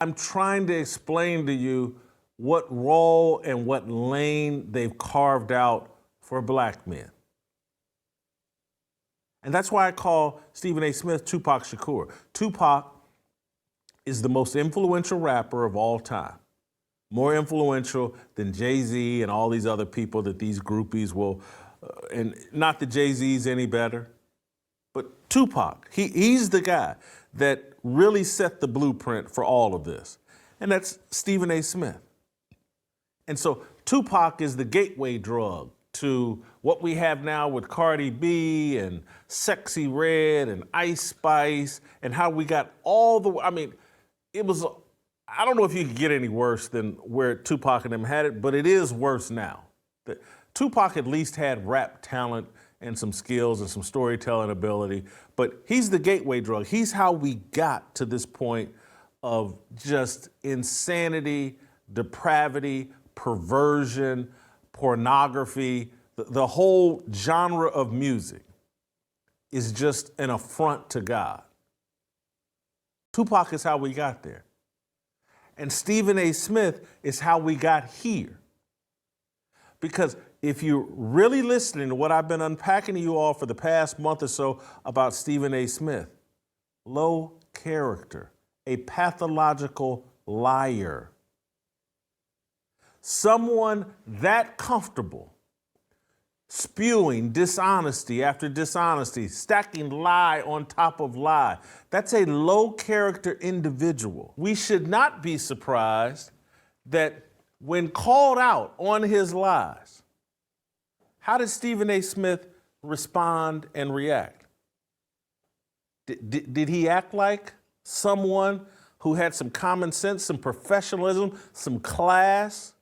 I'm trying to explain to you what role and what lane they've carved out for black men. And that's why I call Stephen A. Smith Tupac Shakur. Tupac is the most influential rapper of all time. More influential than Jay-Z and all these other people that these groupies will, and not that Jay-Z's any better, but Tupac, he's the guy that really set the blueprint for all of this. And that's Stephen A. Smith. And so Tupac is the gateway drug to what we have now with Cardi B and Sexy Red and Ice Spice and how we got all the, I mean, it was, I don't know if you could get any worse than where Tupac and them had it, but it is worse now. Tupac at least had rap talent and some skills and some storytelling ability, but he's the gateway drug. He's how we got to this point of just insanity, depravity, perversion, pornography. The whole genre of music is just an affront to God. Tupac is how we got there. And Stephen A. Smith is how we got here. Because if you're really listening to what I've been unpacking to you all for the past month or so about Stephen A. Smith, low character, a pathological liar, someone that comfortable spewing dishonesty after dishonesty, stacking lie on top of lie. That's a low character individual. We should not be surprised that when called out on his lies, how did Stephen A. Smith respond and react? Did he act like someone who had some common sense, some professionalism, some class,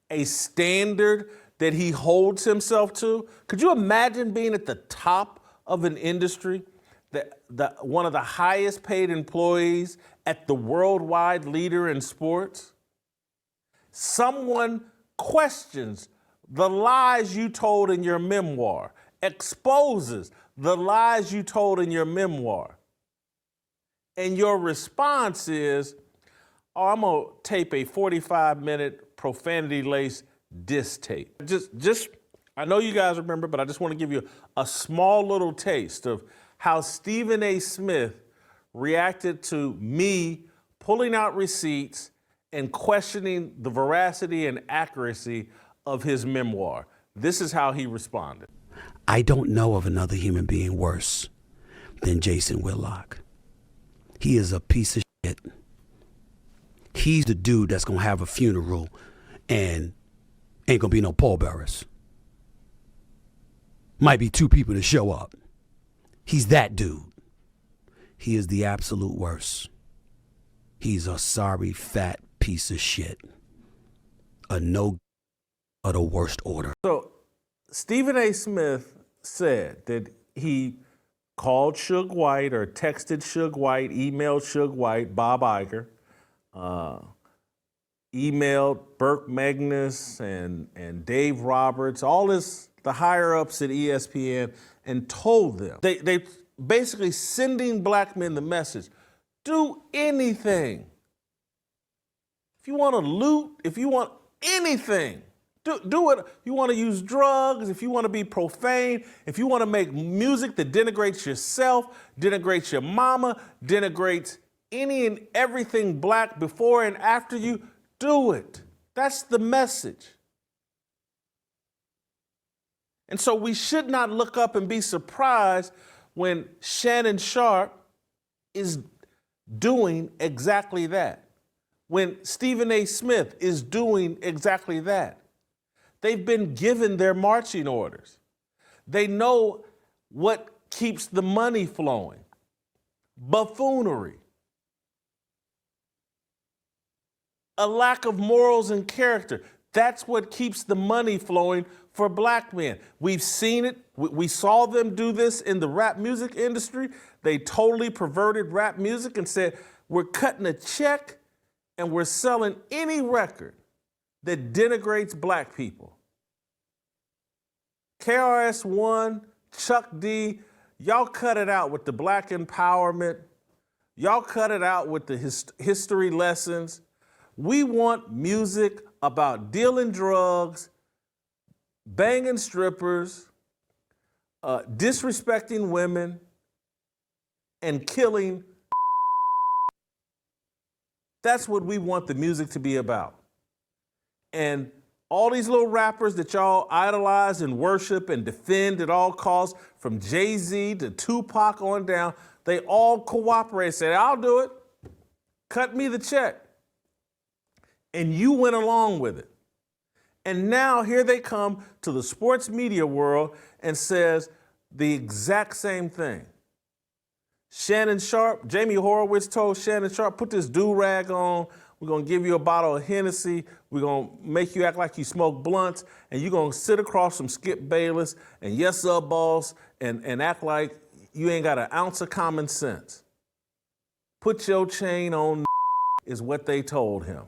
a standard that he holds himself to? Could you imagine being at the top of an industry, one of the highest paid employees at the worldwide leader in sports? Someone questions the lies you told in your memoir, exposes the lies you told in your memoir. And your response is, oh, I'm gonna tape a 45-minute profanity-laced diss tape. I know you guys remember, but I just want to give you a small little taste of how Stephen A. Smith reacted to me pulling out receipts and questioning the veracity and accuracy of his memoir. This is how he responded. I don't know of another human being worse than Jason Whitlock. He is a piece of shit. He's the dude that's gonna have a funeral and ain't gonna be no pallbearers. Might be two people to show up. He's that dude. He is the absolute worst. He's a sorry, fat piece of shit. A no of the worst order. So Stephen A. Smith said that he called Suge White or texted Suge White, emailed Suge White, Bob Iger, emailed Burke Magnus and Dave Roberts, the higher-ups at ESPN, and told them, they basically sending black men the message, do anything. If you want to loot, if you want anything, do it. You want to use drugs, if you want to be profane, if you want to make music that denigrates yourself, denigrates your mama, denigrates any and everything black before and after you, do it. That's the message. And so we should not look up and be surprised when Shannon Sharpe is doing exactly that. When Stephen A. Smith is doing exactly that. They've been given their marching orders. They know what keeps the money flowing. Buffoonery. A lack of morals and character. That's what keeps the money flowing for black men. We've seen it. We saw them do this in the rap music industry. They totally perverted rap music and said, we're cutting a check and we're selling any record that denigrates black people. KRS-One, Chuck D, y'all cut it out with the black empowerment. Y'all cut it out with the history lessons. We want music about dealing drugs, banging strippers, disrespecting women, and killing. That's what we want the music to be about. And all these little rappers that y'all idolize and worship and defend at all costs, from Jay-Z to Tupac on down, they all cooperate and say, I'll do it. Cut me the check. And you went along with it. And now here they come to the sports media world and says the exact same thing. Shannon Sharp, Jamie Horowitz told Shannon Sharp, put this do-rag on. We're going to give you a bottle of Hennessy. We're going to make you act like you smoke blunts. And you're going to sit across from Skip Bayless and Yes Sir Boss and act like you ain't got an ounce of common sense. Put your chain on, is what they told him.